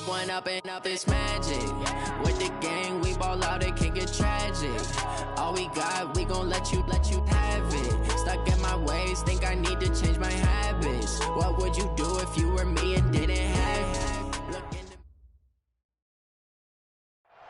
One up and up is magic. With the gang, we ball out, it can get tragic. All we got, we gon' let you have it. Stuck in my ways, think I need to change my habits. What would you do if you were me and didn't have it?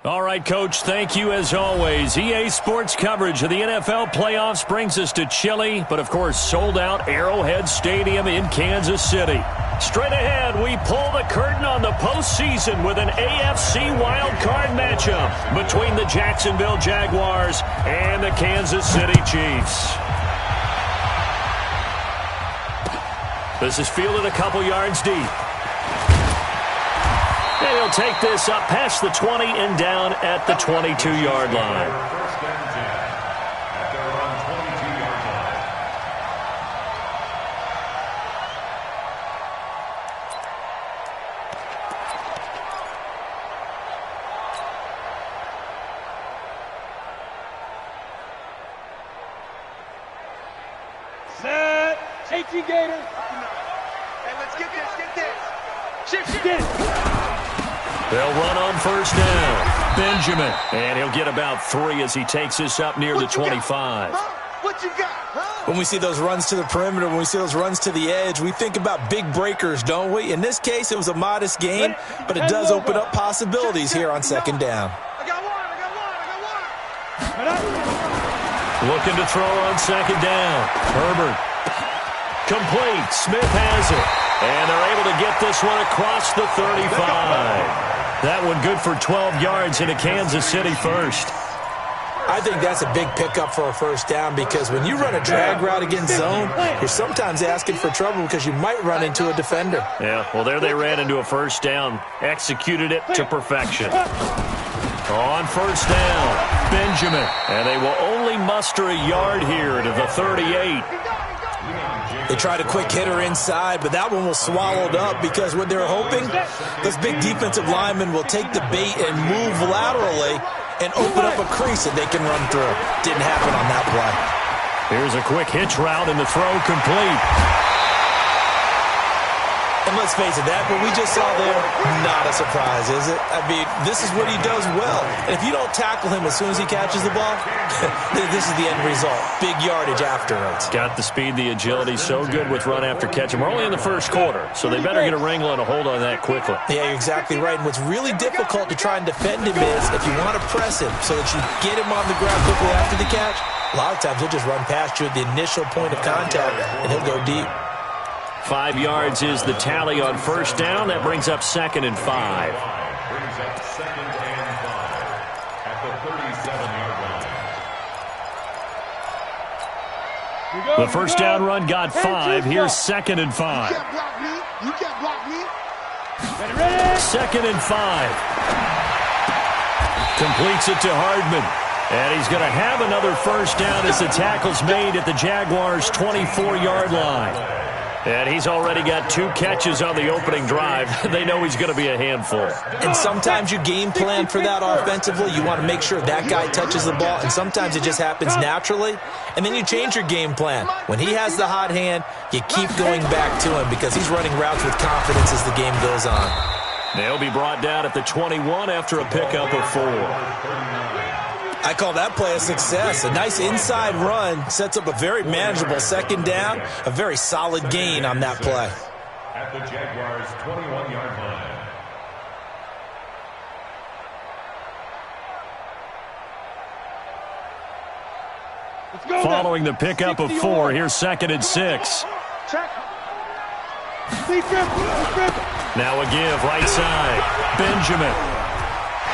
All right, Coach, thank you as always. EA Sports coverage of the NFL playoffs brings us to chilly, but of course sold out Arrowhead Stadium in Kansas City. Straight ahead, we pull the curtain on the postseason with an AFC wildcard matchup between the Jacksonville Jaguars and the Kansas City Chiefs. This is fielded a couple yards deep. And he'll take this up past the 20 and down at the 22-yard line. First down 10 at their own 22-yard line. Set. 18 Gators. Hey, let's get this. Shift. They'll run on first down. Benjamin. And he'll get about 3 as he takes this up near the 25. What you got? Huh? When we see those runs to the perimeter, when we see those runs to the edge, we think about big breakers, don't we? In this case, it was a modest gain, but it does open up possibilities here on second down. I got one. Looking to throw on second down. Herbert. Complete. Smith has it. And they're able to get this one across the 35. That one good for 12 yards into Kansas City first. I think that's a big pickup for a first down because when you run a drag route against zone, you're sometimes asking for trouble because you might run into a defender. Yeah, well, there they ran into a first down. Executed it to perfection. On first down, Benjamin. And they will only muster a yard here to the 38. They tried a quick hitter inside, but that one was swallowed up because what they're hoping, those big defensive linemen will take the bait and move laterally and open up a crease that they can run through. Didn't happen on that play. Here's a quick hitch route and the throw complete. And let's face it, that what we just saw there, not a surprise, is it? I mean, this is what he does well. And if you don't tackle him as soon as he catches the ball, this is the end result. Big yardage afterwards. Got the speed, the agility, so good with run after catch. And we're only in the first quarter, so they better get a wrangle and a hold on that quickly. Yeah, you're exactly right. And what's really difficult to try and defend him is if you want to press him so that you get him on the ground quickly after the catch, a lot of times he'll just run past you at the initial point of contact, and he'll go deep. 5 yards is the tally on first down. That brings up 2nd and 5. Brings up 2nd and 5 at the 37-yard line. The first down run got 5. Here's 2nd and 5. You can't block me. 2nd and 5. Completes it to Hardman. And he's going to have another first down as the tackle's made at the Jaguars' 24-yard line. And he's already got 2 catches on the opening drive. They know he's going to be a handful. And sometimes you game plan for that offensively. You want to make sure that guy touches the ball, and sometimes it just happens naturally. And then you change your game plan. When he has the hot hand, you keep going back to him because he's running routes with confidence as the game goes on. They'll be brought down at the 21 after a pickup of 4. I call that play a success. A nice inside run sets up a very manageable second down, a very solid gain on that play. At the Jaguars' 21-yard line. Following the pickup of 4, here's 2nd and 6. Now a give, right side. Benjamin.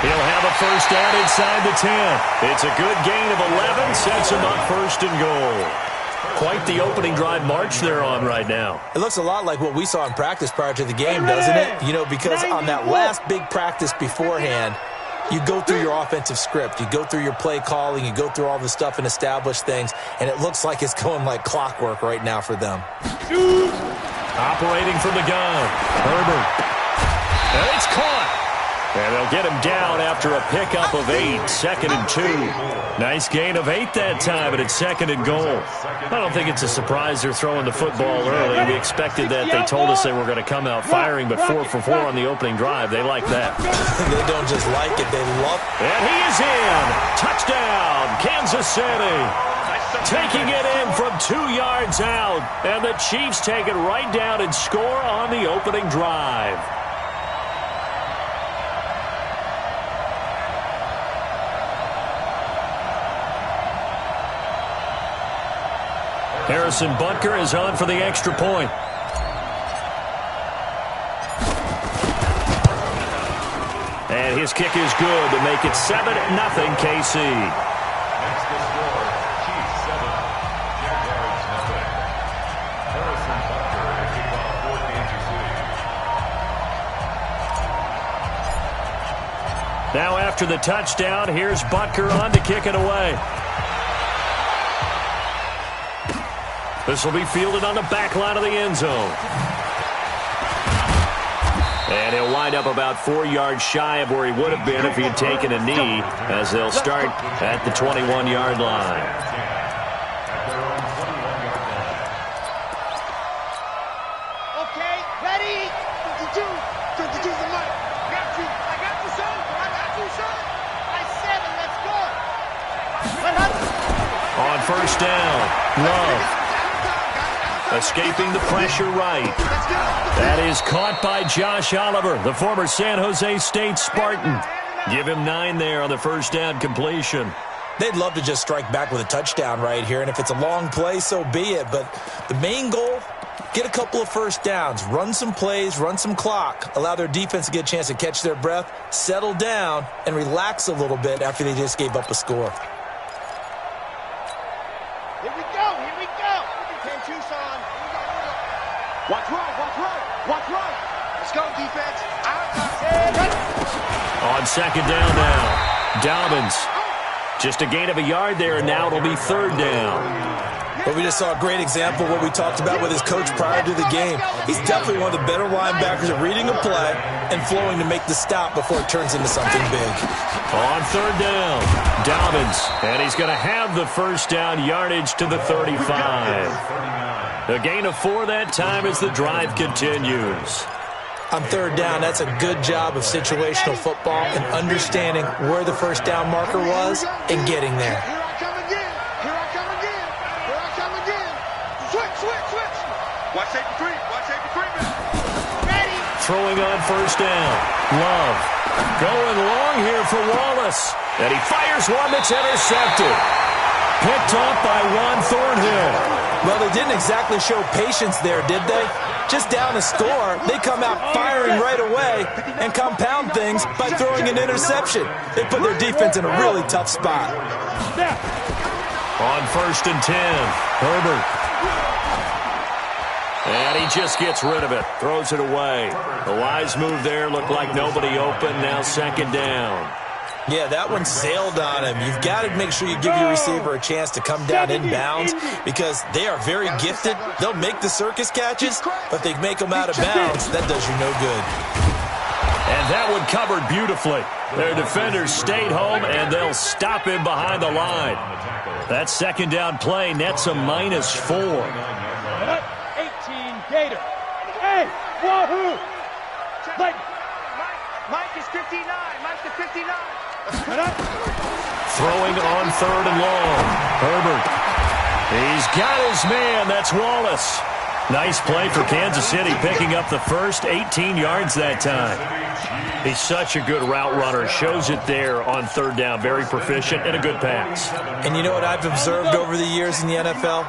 He'll have a first down inside the 10. It's a good gain of 11, sets him up 1st and goal. Quite the opening drive march they're on right now. It looks a lot like what we saw in practice prior to the game, doesn't it? You know, because on that last big practice beforehand, you go through your offensive script, you go through your play calling, you go through all the stuff and establish things, and it looks like it's going like clockwork right now for them. Operating from the gun, Herbert. And it's caught. And they'll get him down after a pickup of 8, 2nd and 2. Nice gain of 8 that time, and it's 2nd and goal. I don't think it's a surprise they're throwing the football early. We expected that. They told us they were going to come out firing, but 4 for 4 on the opening drive. They like that. They don't just like it, they love it. And he is in. Touchdown, Kansas City. Taking it in from 2 yards out. And the Chiefs take it right down and score on the opening drive. Harrison Butker is on for the extra point. And his kick is good to make it 7-0 KC. Next to score, Chiefs 7, Jaguars nothing. Harrison Butker to kick off for Kansas City. Now after the touchdown, here's Butker on to kick it away. This will be fielded on the back line of the end zone. And he'll wind up about 4 yards shy of where he would have been if he had taken a knee, as they'll start at the 21-yard line. Okay, ready? 52. 52's the mic. Got you. I got you, son. I got you, son. I said it. Let's go. On first down, Love. Escaping the pressure right. That is caught by Josh Oliver, the former San Jose State Spartan. Give him 9 there on the first down completion. They'd love to just strike back with a touchdown right here, and if it's a long play, so be it. But the main goal, get a couple of first downs, run some plays, run some clock, allow their defense to get a chance to catch their breath, settle down, and relax a little bit after they just gave up a score. Here we go. Here we go. 10-2, son. Watch right. Watch right. Watch right. Let's go, defense. On second down now, Dobbins. Just a gain of a yard there, and now it'll be third down. But we just saw a great example of what we talked about with his coach prior to the game. He's definitely one of the better linebackers at reading a play and flowing to make the stop before it turns into something big. On third down, Dobbins, and he's going to have the first down yardage to the 35. A gain of 4 that time as the drive continues. On third down, that's a good job of situational football and understanding where the first down marker was and getting there. Here I come again. Here I come again. Here I come again. Switch, switch, switch. Watch safety creep. Watch safety creep. Ready. Throwing on first down, Love. Going long here for Wallace. And he fires one that's intercepted. Picked off by Juan Thornhill. Well, they didn't exactly show patience there, did they? Just down a score, they come out firing right away and compound things by throwing an interception. They put their defense in a really tough spot. On first and 10, Herbert. And he just gets rid of it, throws it away. A wise move there, looked like nobody open, now second down. Yeah, that one sailed on him. You've got to make sure you give your receiver a chance to come down inbounds because they are very gifted. They'll make the circus catches, but they make them out of bounds. That does you no good. And that one covered beautifully. Their defenders stayed home, and they'll stop him behind the line. That second down play nets a -4. 18 Gator. Hey, wahoo! Mike is 59. Mike is 59. Throwing on third and long. Herbert. He's got his man. That's Wallace. Nice play for Kansas City, picking up the first 18 yards that time. He's such a good route runner. Shows it there on third down. Very proficient and a good pass. And you know what I've observed over the years in the NFL?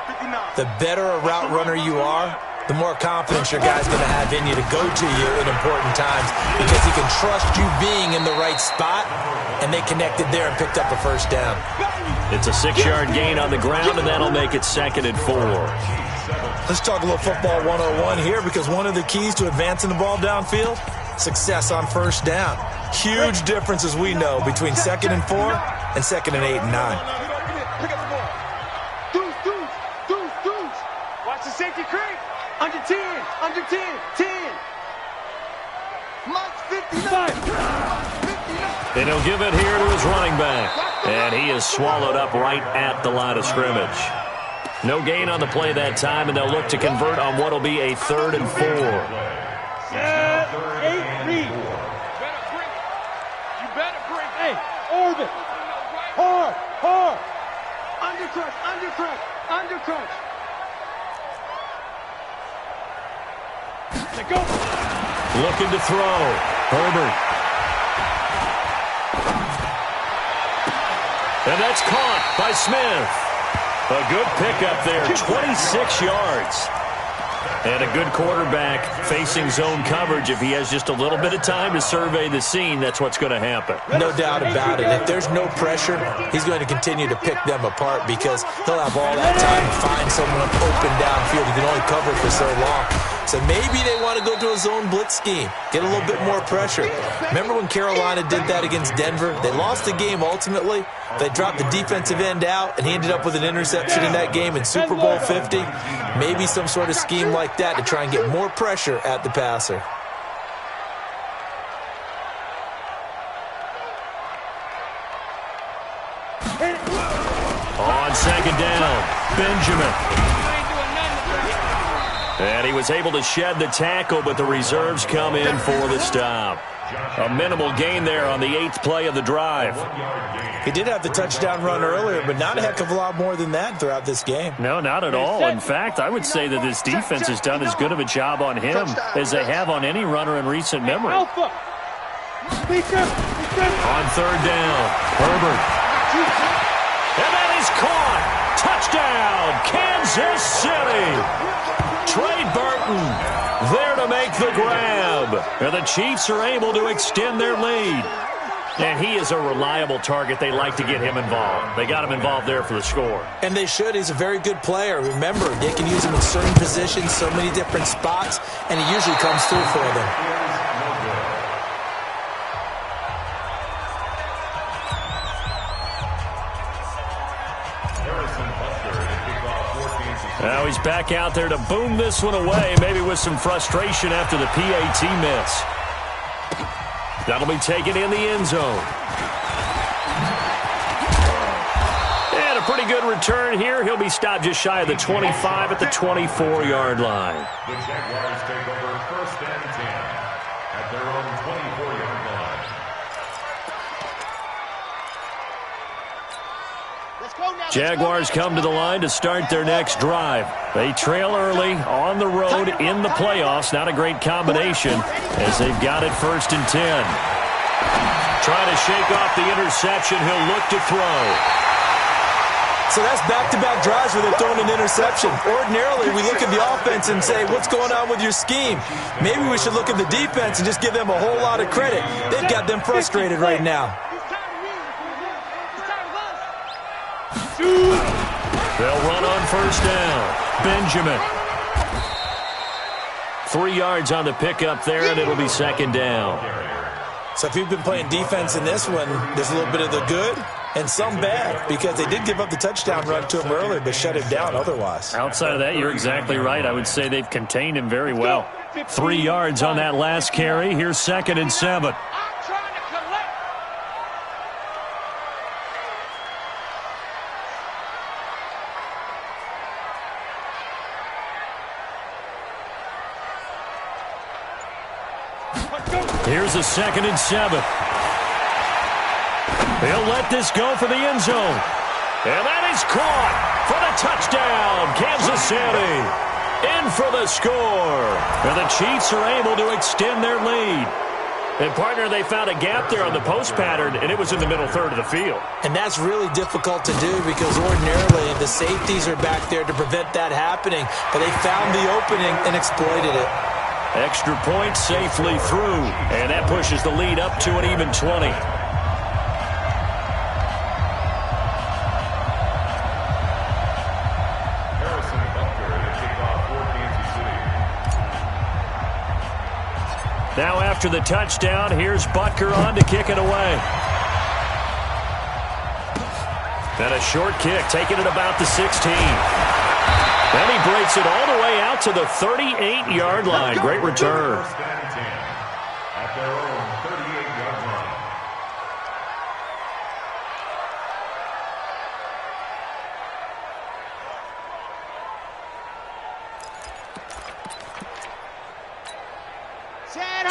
The better a route runner you are, the more confidence your guy's going to have in you to go to you in important times because he can trust you being in the right spot, and they connected there and picked up a first down. It's a 6-yard gain on the ground, and that'll make it 2nd and 4. Let's talk a little football 101 here because one of the keys to advancing the ball downfield, success on first down. Huge difference, as we know, between 2nd and 4 and 2nd and 8 and 9. Watch the safety creep. Under 10, under 10, 10. And he'll give it here to his running back. And he is swallowed up right at the line of scrimmage. No gain on the play that time, and they'll look to convert on what will be a 3rd and 4. 8, read. You better bring it. Hey, orbit. Hard, hard. Undercrush, undercrush, undercrush. Let go. Looking to throw. Herbert. And that's caught by Smith. A good pickup there, 26 yards. And a good quarterback facing zone coverage. If he has just a little bit of time to survey the scene, that's what's going to happen. No doubt about it. If there's no pressure, he's going to continue to pick them apart because he'll have all that time to find someone open downfield who can only cover for so long. So maybe they want to go to a zone blitz scheme, get a little bit more pressure. Remember when Carolina did that against Denver? They lost the game ultimately. They dropped the defensive end out, and he ended up with an interception in that game in Super Bowl 50. Maybe some sort of scheme like that to try and get more pressure at the passer. On 2nd down, Benjamin. And he was able to shed the tackle, but the reserves come in for the stop. A minimal gain there on the 8th play of the drive. He did have the touchdown run earlier, but not a heck of a lot more than that throughout this game. No, not at all. In fact, I would say that this defense has done as good of a job on him as they have on any runner in recent memory. On 3rd down, Herbert. And that is caught. Touchdown, Kansas City. Trey Burton there to make the grab. And the Chiefs are able to extend their lead. And he is a reliable target. They like to get him involved. They got him involved there for the score. And they should. He's a very good player. Remember, they can use him in certain positions, so many different spots, and he usually comes through for them. Now he's back out there to boom this one away, maybe with some frustration after the PAT miss. That'll be taken in the end zone. And a pretty good return here. He'll be stopped just shy of the 25 at the 24-yard line. The Jaguars take over 1st and 10 at their own 24-yard line. Jaguars come to the line to start their next drive. They trail early on the road in the playoffs. Not a great combination as they've got it 1st and 10. Trying to shake off the interception. He'll look to throw. So that's back-to-back drives where they've thrown an interception. Ordinarily, we look at the offense and say, what's going on with your scheme? Maybe we should look at the defense and just give them a whole lot of credit. They've got them frustrated right now. They'll run on 1st down. Benjamin. 3 yards on the pickup there, and it'll be 2nd down. So if you've been playing defense in this one, there's a little bit of the good and some bad, because they did give up the touchdown run to him earlier but shut him down otherwise. Outside of that, you're exactly right. I would say they've contained him very well. 3 yards on that last carry. Here's 2nd and 7. Here's a 2nd and 7. He'll let this go for the end zone. And that is caught for the touchdown. Kansas City in for the score. And the Chiefs are able to extend their lead. And, partner, they found a gap there on the post pattern, and it was in the middle third of the field. And that's really difficult to do because ordinarily the safeties are back there to prevent that happening. But they found the opening and exploited it. Extra point safely through, and that pushes the lead up to an even 20. Harrison Butker to kick off for Kansas City. Now after the touchdown, here's Butker on to kick it away. And a short kick, taking it about the 16. Then he breaks it all the way out to the 38-yard line. Great return. 1st and 10 at at their own 38-yard line.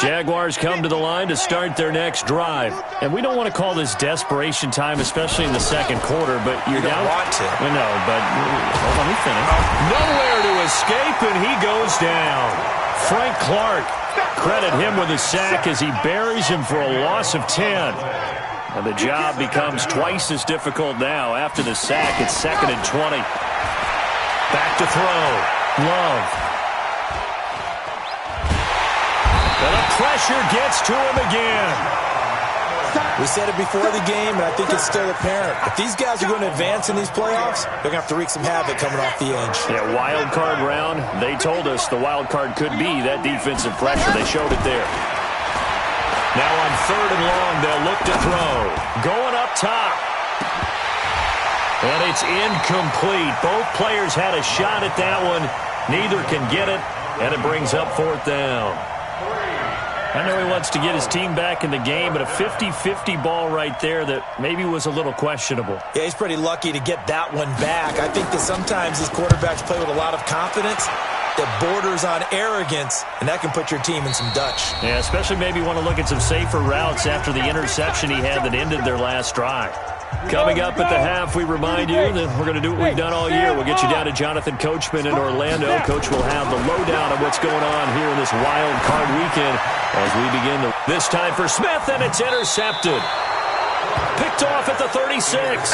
Jaguars come to the line to start their next drive. And we don't want to call this desperation time, especially in the second quarter, but you're down. Want to. I know, but let me finish. Nowhere to escape, and he goes down. Frank Clark, credit him with a sack as he buries him for a loss of 10. And the job becomes twice as difficult now. After the sack, it's 2nd and 20. Back to throw. Love. And the pressure gets to him again. We said it before the game, and I think it's still apparent. If these guys are going to advance in these playoffs, they're going to have to wreak some havoc coming off the edge. Yeah, wild card round. They told us the wild card could be that defensive pressure. They showed it there. Now on 3rd and long, they'll look to throw. Going up top. And it's incomplete. Both players had a shot at that one. Neither can get it, and it brings up 4th down. I know he wants to get his team back in the game, but a 50-50 ball right there that maybe was a little questionable. Yeah, he's pretty lucky to get that one back. I think that sometimes these quarterbacks play with a lot of confidence that borders on arrogance, and that can put your team in some Dutch. Yeah, especially maybe want to look at some safer routes after the interception he had that ended their last drive. Coming up at the half, we remind you that we're going to do what we've done all year. We'll get you down to Jonathan Coachman in Orlando. Coach will have the lowdown of what's going on here in this wild card weekend as we begin. This time for Smith, and it's intercepted. Picked off at the 36.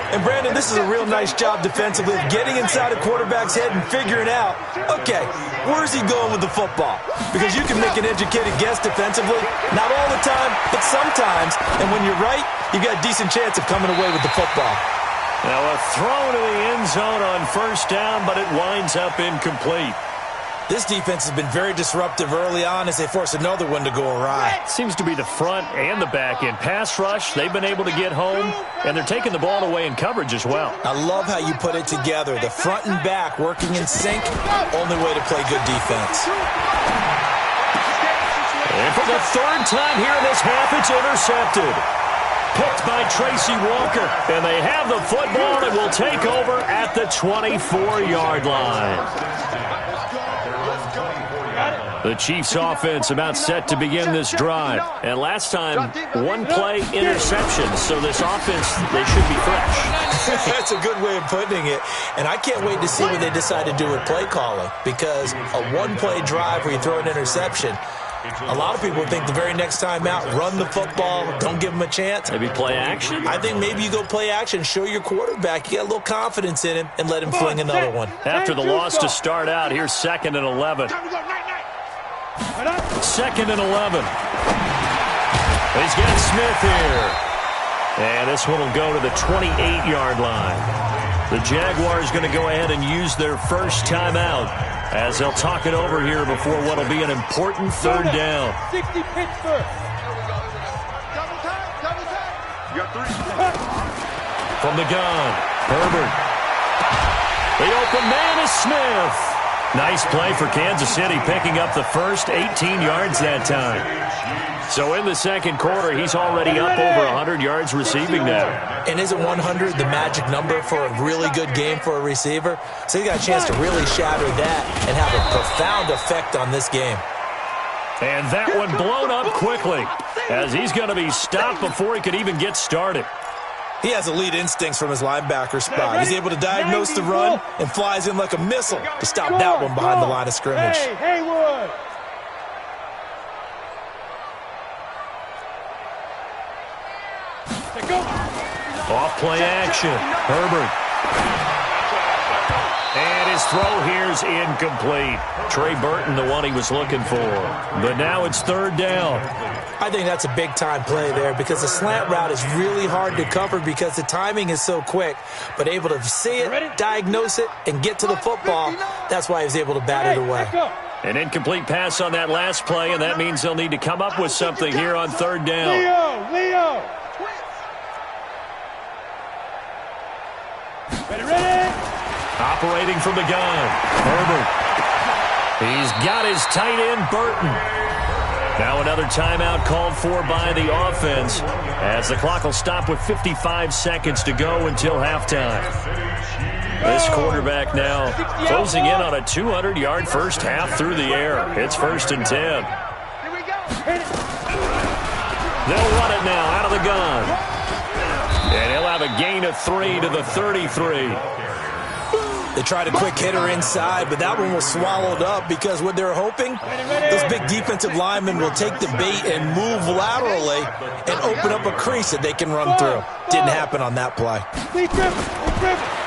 And, Brandon, this is a real nice job defensively of getting inside a quarterback's head and figuring out, okay, where's he going with the football? Because you can make an educated guess defensively, not all the time, but sometimes. And when you're right, you've got a decent chance of coming away with the football. Now a throw to the end zone on 1st down, but it winds up incomplete. This defense has been very disruptive early on as they force another one to go awry. Seems to be the front and the back end. Pass rush, they've been able to get home, and they're taking the ball away in coverage as well. I love how you put it together. The front and back working in sync, only way to play good defense. And for the 3rd time here in this half, it's intercepted. Picked by Tracy Walker, and they have the football and will take over at the 24-yard line. The Chiefs offense about set to begin this drive. And last time, 1-play interception. So this offense, they should be fresh. That's a good way of putting it. And I can't wait to see what they decide to do with play calling. Because a 1-play drive where you throw an interception, a lot of people think the very next time out, run the football, don't give them a chance. Maybe play action? I think maybe you go play action, show your quarterback you got a little confidence in him, and let him fling another one. After the loss to start out, here's 2nd and 11. 2nd and 11. He's got Smith here. And this one will go to the 28-yard line. The Jaguars going to go ahead and use their first timeout as they'll talk it over here before what will be an important 3rd down. 60 Pittsburgh. From the gun, Herbert. The open man is Smith. Nice play for Kansas City, picking up the first 18 yards that time. So in the second quarter, he's already up over 100 yards receiving now. And isn't 100 the magic number for a really good game for a receiver? So he got a chance to really shatter that and have a profound effect on this game. And that one blown up quickly as he's going to be stopped before he could even get started. He has elite instincts from his linebacker spot. He's able to diagnose the run and flies in like a missile to stop that one behind the line of scrimmage. Hey, Haywood. Off play action. Herbert. And his throw here's incomplete. Trey Burton, the one he was looking for. But now it's 3rd down. I think that's a big-time play there because the slant route is really hard to cover because the timing is so quick. But able to see it, diagnose it, and get to the football, that's why he was able to bat it away. An incomplete pass on that last play, and that means they'll need to come up with something here on 3rd down. Leo! Ready? Operating from the gun, Herbert. He's got his tight end, Burton. Now another timeout called for by the offense as the clock will stop with 55 seconds to go until halftime. This quarterback now closing in on a 200-yard first half through the air. It's 1st and 10. They'll run it now out of the gun. And he'll have a gain of 3 to the 33. They tried a quick hitter inside, but that one was swallowed up because what they're hoping, those big defensive linemen will take the bait and move laterally and open up a crease that they can run through. Didn't happen on that play.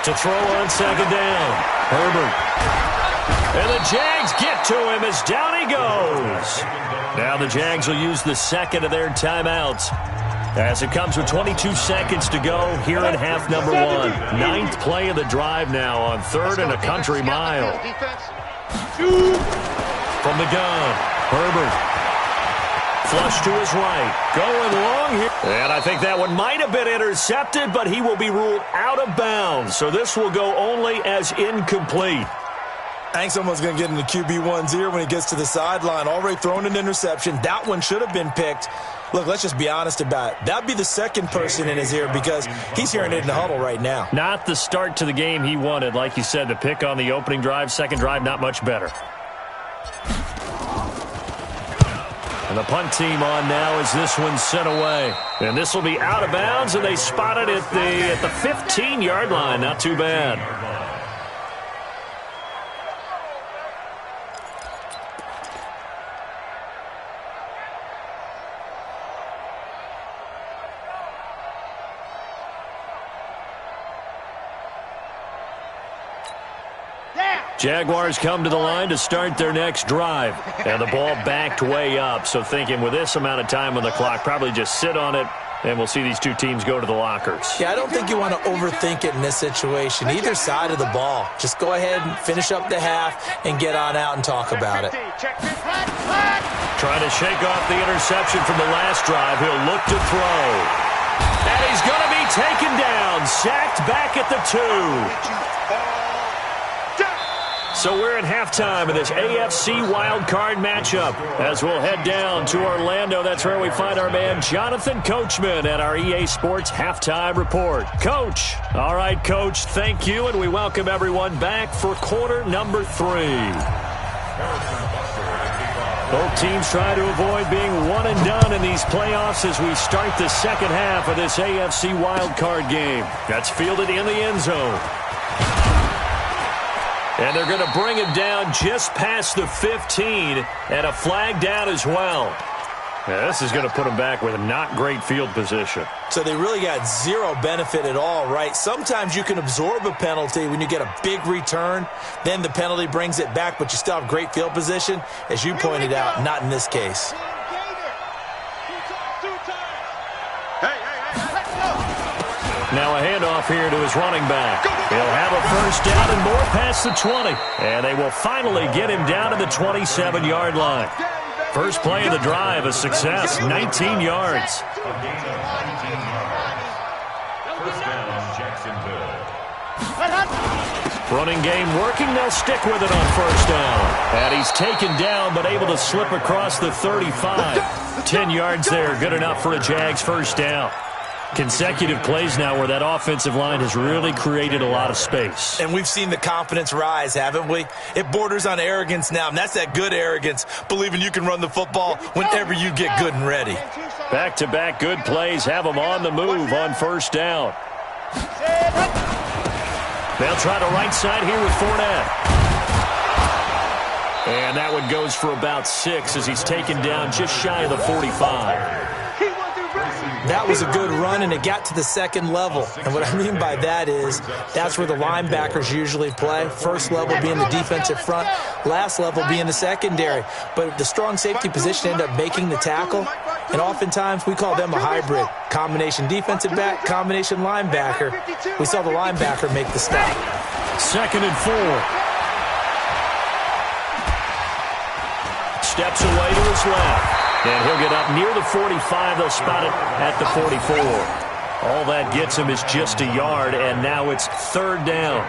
To throw on 2nd down, Herbert. And the Jags get to him as down he goes. Now the Jags will use the second of their timeouts as it comes with 22 seconds to go here in half number 1. 9th play of the drive now on 3rd and a country mile. From the gun, Herbert. Flush to his right. Going long here. And I think that one might have been intercepted, but he will be ruled out of bounds. So this will go only as incomplete. I think someone's going to get in the QB1's ear when he gets to the sideline. Already thrown an interception. That one should have been picked. Look, let's just be honest about it. That'd be the second person in his ear because he's hearing it in the huddle right now. Not the start to the game he wanted. Like you said, the pick on the opening drive, second drive, not much better. And the punt team on now as this one's sent away. And this will be out of bounds, and they spot it at the 15-yard line. Not too bad. Jaguars come to the line to start their next drive. And the ball backed way up. So thinking with this amount of time on the clock, probably just sit on it, and we'll see these two teams go to the lockers. Yeah, I don't think you want to overthink it in this situation. Either side of the ball. Just go ahead and finish up the half and get on out and talk about it. Trying to shake off the interception from the last drive. He'll look to throw. And he's going to be taken down. Sacked back at the 2. So we're at halftime of this AFC wildcard matchup as we'll head down to Orlando. That's where we find our man Jonathan Coachman at our EA Sports Halftime Report. Coach. All right, Coach, thank you, and we welcome everyone back for quarter number 3. Both teams try to avoid being one and done in these playoffs as we start the second half of this AFC wildcard game. That's fielded in the end zone. And they're going to bring him down just past the 15 and a flag down as well. Yeah, this is going to put them back with a not great field position. So they really got zero benefit at all, right? Sometimes you can absorb a penalty when you get a big return. Then the penalty brings it back, but you still have great field position. As you pointed out, not in this case. Now a handoff here to his running back. He'll have a first down and more past the 20. And they will finally get him down to the 27-yard line. First play of the drive, a success, 19 yards. First down, Jacksonville. Running game working, they'll stick with it on first down. And he's taken down but able to slip across the 35. 10 yards there, good enough for a Jags first down. Consecutive plays now where that offensive line has really created a lot of space. And we've seen the confidence rise, haven't we? It borders on arrogance now, and that's that good arrogance, believing you can run the football whenever you get good and ready. Back-to-back good plays have them on the move on first down. They'll try the right side here with Fournette. And that one goes for about 6 as he's taken down just shy of the 45. That was a good run, and it got to the second level. And what I mean by that is that's where the linebackers usually play. First level being the defensive front, last level being the secondary. But the strong safety position ended up making the tackle, and oftentimes we call them a hybrid. Combination defensive back, combination linebacker. We saw the linebacker make the stop. 2nd and 4. Steps away to his left. And he'll get up near the 45. They'll spot it at the 44. All that gets him is just a yard, and now it's 3rd down.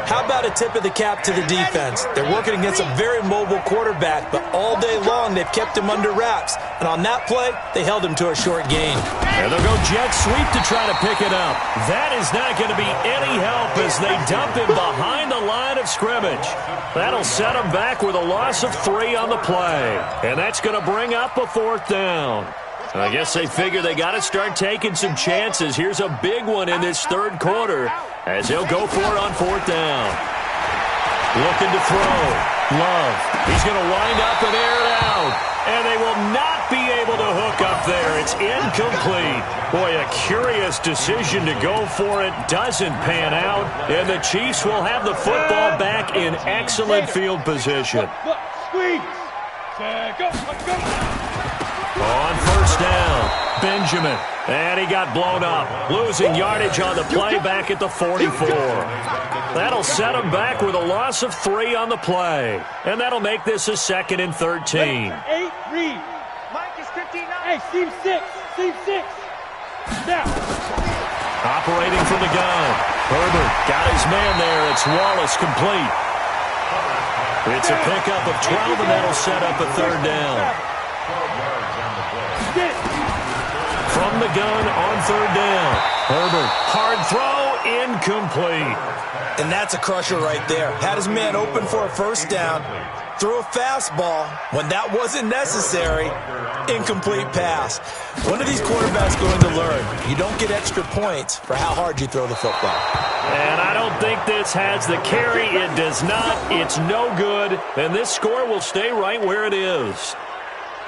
How about a tip of the cap to the defense? They're working against a very mobile quarterback, but all day long they've kept him under wraps. And on that play, they held him to a short gain. And they'll go jet sweep to try to pick it up. That is not going to be any help as they dump him behind the line of scrimmage. That'll set him back with a loss of 3 on the play. And that's going to bring up a 4th down. I guess they figure they got to start taking some chances. Here's a big one in this 3rd quarter as he'll go for it on 4th down. Looking to throw. Love. He's going to wind up and air it out. And they will not be able to hook up there. It's incomplete. Boy, a curious decision to go for it. Doesn't pan out. And the Chiefs will have the football back in excellent field position. Squeeze. Go. On 1st down, Benjamin. And he got blown up. Losing yardage on the play back at the 44. That'll set him back with a loss of 3 on the play. And that'll make this a 2nd and 13. 8, read. Mike is 59. Hey, seam 6. Now. Operating from the gun. Herbert got his man there. It's Wallace complete. It's a pickup of 12, and that'll set up a 3rd down. From the gun on 3rd down. Herbert, hard throw, incomplete. And that's a crusher right there. Had his man open for a 1st down, threw a fastball when that wasn't necessary, incomplete pass. When are these quarterbacks going to learn? You don't get extra points for how hard you throw the football. And I don't think this has the carry. It does not. It's no good. And this score will stay right where it is.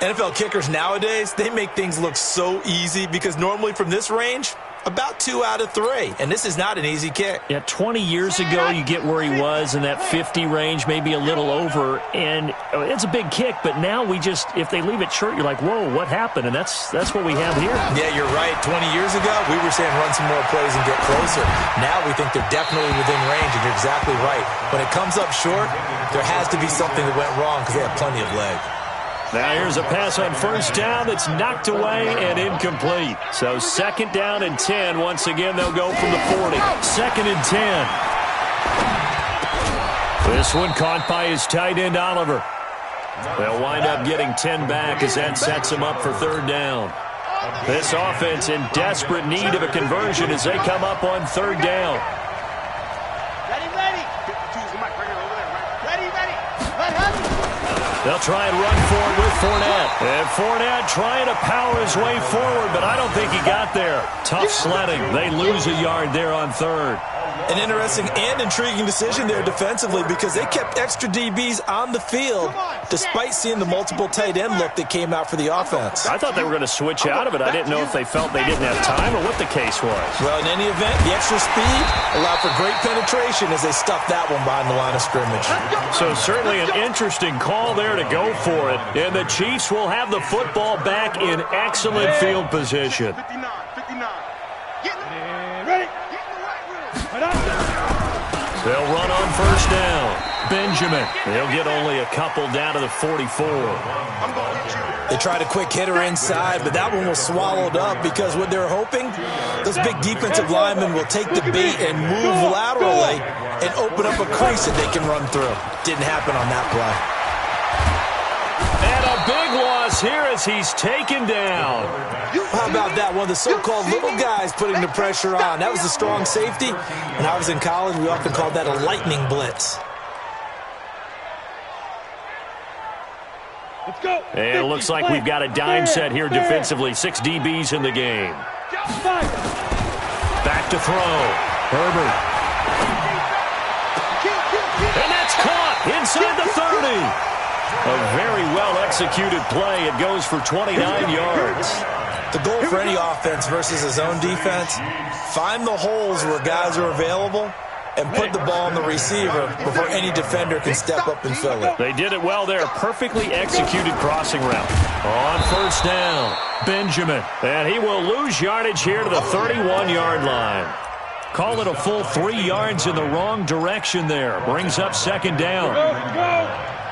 NFL kickers nowadays, they make things look so easy because normally from this range, about 2 out of 3. And this is not an easy kick. Yeah, 20 years ago, you get where he was in that 50 range, maybe a little over. And it's a big kick, but now if they leave it short, you're like, whoa, what happened? And that's what we have here. Yeah, you're right. 20 years ago, we were saying run some more plays and get closer. Now we think they're definitely within range, and you're exactly right. When it comes up short, there has to be something that went wrong because they have plenty of leg. Now here's a pass on 1st down that's knocked away and incomplete. So 2nd down and 10. Once again, they'll go from the 40. 2nd and 10. This one caught by his tight end, Oliver. They'll wind up getting 10 back as that sets them up for 3rd down. This offense in desperate need of a conversion as they come up on 3rd down. They'll try and run for it with Fournette. And Fournette trying to power his way forward, but I don't think he got there. Tough sledding. They lose a yard there on 3rd. An interesting and intriguing decision there defensively because they kept extra DBs on the field despite seeing the multiple tight end look that came out for the offense. I thought they were going to switch out of it. I didn't know if they felt they didn't have time or what the case was. Well, in any event, the extra speed allowed for great penetration as they stuffed that one behind the line of scrimmage. So certainly an interesting call there to go for it. And the Chiefs will have the football back in excellent field position. 59. Ready. They'll run on 1st down. Benjamin. They'll get only a couple down to the 44. They tried a quick hitter inside, but that one was swallowed up because what they're hoping, those big defensive linemen will take the bait and move laterally and open up a crease that they can run through. Didn't happen on that play. And a big loss here as he's taken down. How about that? One of the so-called little guys putting the pressure on. That was a strong safety. When I was in college, we often called that a lightning blitz. Let's go. And it looks like we've got a dime set here defensively. 6 DBs in the game. Back to throw. Herbert. And that's caught inside the 30. A very well-executed play. It goes for 29 yards. The goal for any offense versus a zone defense, find the holes where guys are available and put the ball on the receiver before any defender can step up and fill it. They did it well there. Perfectly executed crossing route. On 1st down, Benjamin. And he will lose yardage here to the 31-yard line. Call it a full 3 yards in the wrong direction there. Brings up 2nd down. Go.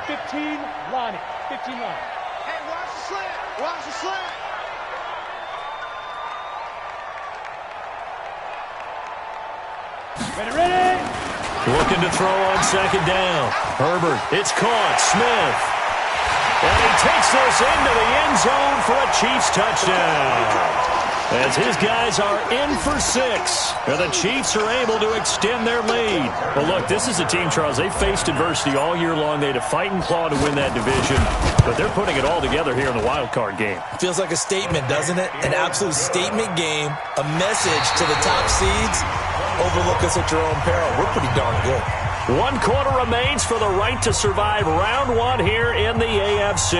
15, Lonnie. 15, Lonnie. Hey, watch the slant. Watch the slant. Ready. Looking to throw on second down. Herbert, it's caught. Smith. And he takes this into the end zone for a Chiefs touchdown. As his guys are in for 6. And the Chiefs are able to extend their lead. Well, look, this is a team, Charles. They faced adversity all year long. They had to fight and claw to win that division. But they're putting it all together here in the wild card game. Feels like a statement, doesn't it? An absolute statement game. A message to the top seeds. Overlook us at your own peril. We're pretty darn good. 1 quarter remains for the right to survive round 1 here in the AFC.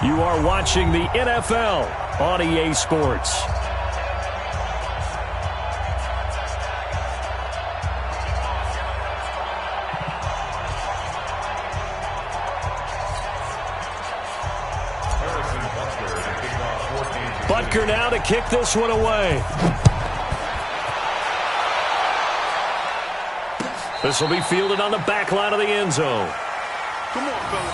You are watching the NFL on EA Sports. Butker now to kick this one away. This will be fielded on the back line of the end zone. Come on, fellas.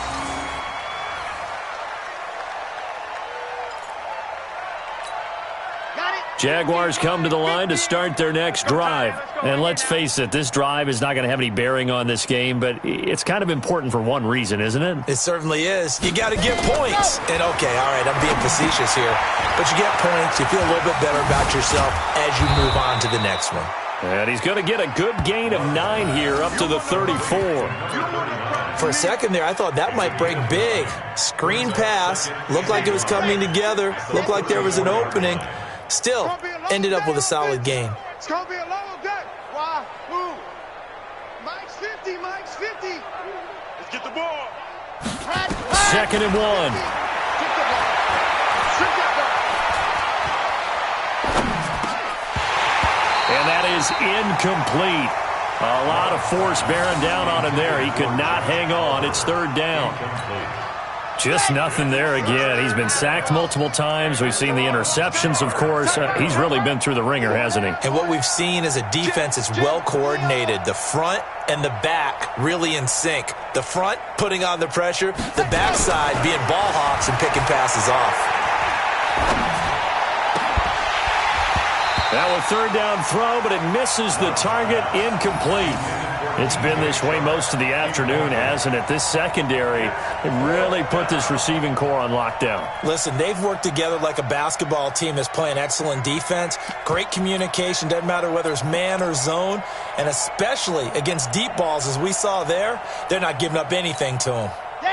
Got it. Jaguars come to the line to start their next drive. And let's face it, this drive is not going to have any bearing on this game, but it's kind of important for one reason, isn't it? It certainly is. You got to get points. And, okay, all right, I'm being facetious here. But you get points, you feel a little bit better about yourself as you move on to the next one. And he's going to get a good gain of 9 here up to the 34. For a second there, I thought that might break big. Screen pass. Looked like it was coming together. Looked like there was an opening. Still, ended up with a solid gain. It's going to be a long day. Why? Who? Mike's 50. Mike's 50. Let's get the ball. 2nd and 1. Get the ball. Shoot that ball. And that is incomplete. A lot of force bearing down on him there. He could not hang on. It's 3rd down. Just nothing there again. He's been sacked multiple times. We've seen the interceptions, of course. He's really been through the ringer, hasn't he? And what we've seen is a defense that's well coordinated. The front and the back really in sync. The front putting on the pressure. The backside being ball hawks and picking passes off. Now a 3rd down throw, but it misses the target. Incomplete. It's been this way most of the afternoon, hasn't it? This secondary, it really put this receiving core on lockdown. Listen, they've worked together like a basketball team that's playing excellent defense. Great communication, doesn't matter whether it's man or zone. And especially against deep balls, as we saw there, they're not giving up anything to them.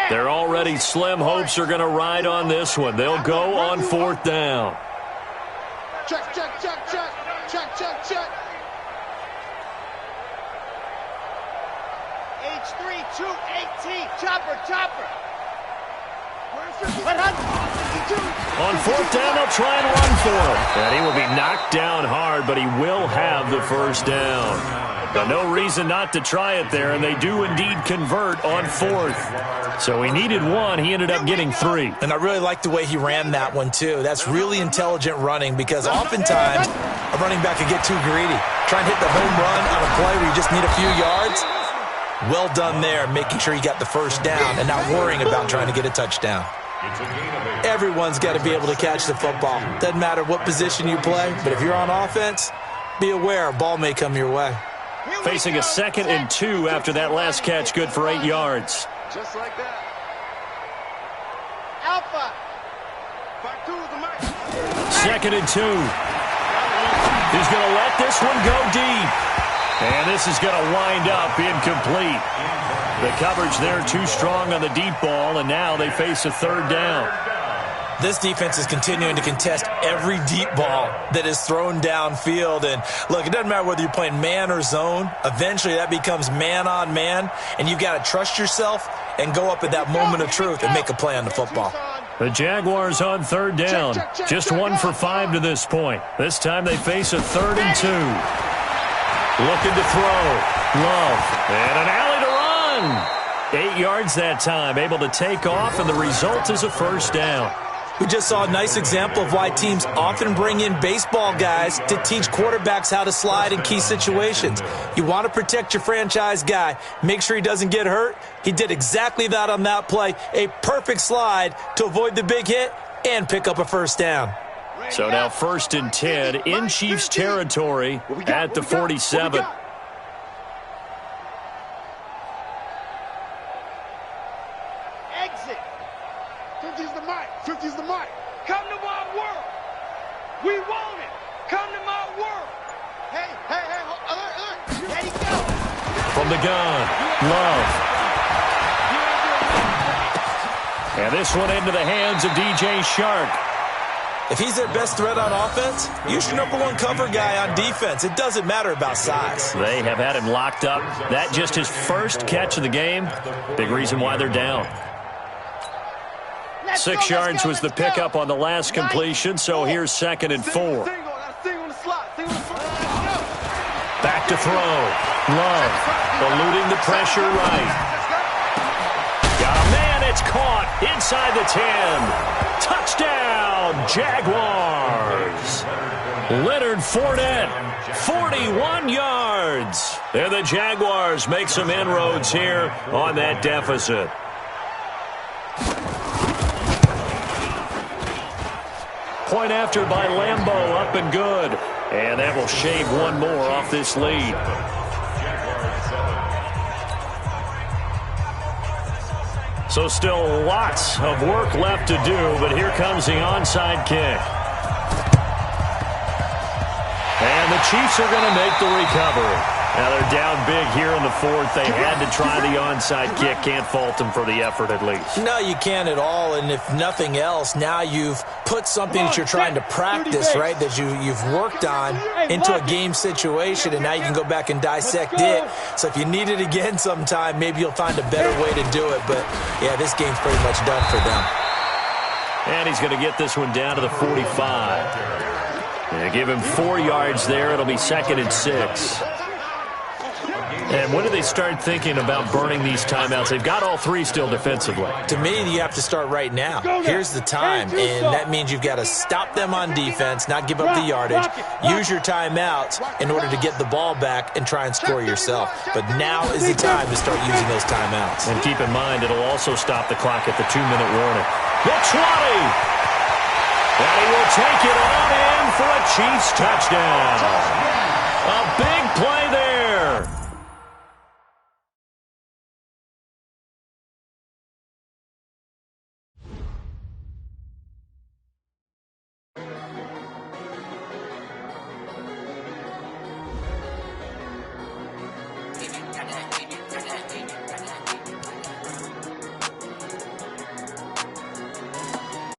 Their already slim hopes are going to ride on this one. They'll go on 4th down. Check, check, check, check. Check, check, check. H3-2-18. Chopper, chopper. Where's 50? On 4th down, they'll try and run for him. And he will be knocked down hard, but he will have the 1st down. But no reason not to try it there, and they do indeed convert on 4th. So he needed 1. He ended up getting 3. And I really like the way he ran that one, too. That's really intelligent running because oftentimes a running back can get too greedy. Try and hit the home run on a play where you just need a few yards. Well done there, making sure you got the 1st down and not worrying about trying to get a touchdown. Everyone's got to be able to catch the football. Doesn't matter what position you play, but if you're on offense, be aware a ball may come your way. Facing a 2nd and 2 after that last catch, good for 8 yards. Just like that. Alpha. 2nd and 2. He's going to let this one go deep. And this is going to wind up incomplete. The coverage there too strong on the deep ball, and now they face a 3rd down. This defense is continuing to contest every deep ball that is thrown downfield. And, look, it doesn't matter whether you're playing man or zone. Eventually that becomes man on man, and you've got to trust yourself and go up at that moment of truth and make a play on the football. The Jaguars on 3rd down. Just 1 for 5 to this point. This time they face a 3rd and 2. Looking to throw. Love. And an alley to run. 8 yards that time. Able to take off, and the result is a 1st down. We just saw a nice example of why teams often bring in baseball guys to teach quarterbacks how to slide in key situations. You want to protect your franchise guy. Make sure he doesn't get hurt. He did exactly that on that play. A perfect slide to avoid the big hit and pick up a 1st down. So now 1st and 10 in Chiefs territory at the 47. exit. 50's the mic. 50's the mic. Come to my world. We want it. Come to my world. Hey, alert. There you go. From the gun, Love. And this one into the hands of DJ Shark. If he's their best threat on offense, use your #1 cover guy on defense. It doesn't matter about size. They have had him locked up. That just his first catch of the game. Big reason why they're down. 6 yards was the pickup on the last completion, so here's 2nd and 4. Back to throw. Love eluding the pressure right. Got a man, it's caught inside the 10. Touchdown, Jaguars. Leonard Fournette, 41 yards. And the Jaguars make some inroads here on that deficit. Point after by Lambeau, up and good. And that will shave one more off this lead. So still lots of work left to do, but here comes the onside kick. And the Chiefs are going to make the recovery. Now they're down big here in the 4th. They had to try the onside kick. Can't fault them for the effort at least. No, you can't at all. And if nothing else, now you've put something that you're trying to practice, right, that you've worked on into a game situation, and now you can go back and dissect it. So if you need it again sometime, maybe you'll find a better way to do it. But, yeah, this game's pretty much done for them. And he's going to get this one down to the 45. They give him 4 yards there. It'll be 2nd and 6. And when do they start thinking about burning these timeouts? They've got all 3 still defensively. To me, you have to start right now. Here's the time, and that means you've got to stop them on defense, not give up the yardage, use your timeouts in order to get the ball back and try and score yourself. But now is the time to start using those timeouts. And keep in mind, it'll also stop the clock at the 2-minute warning. The 20! And he will take it on in for a Chiefs touchdown.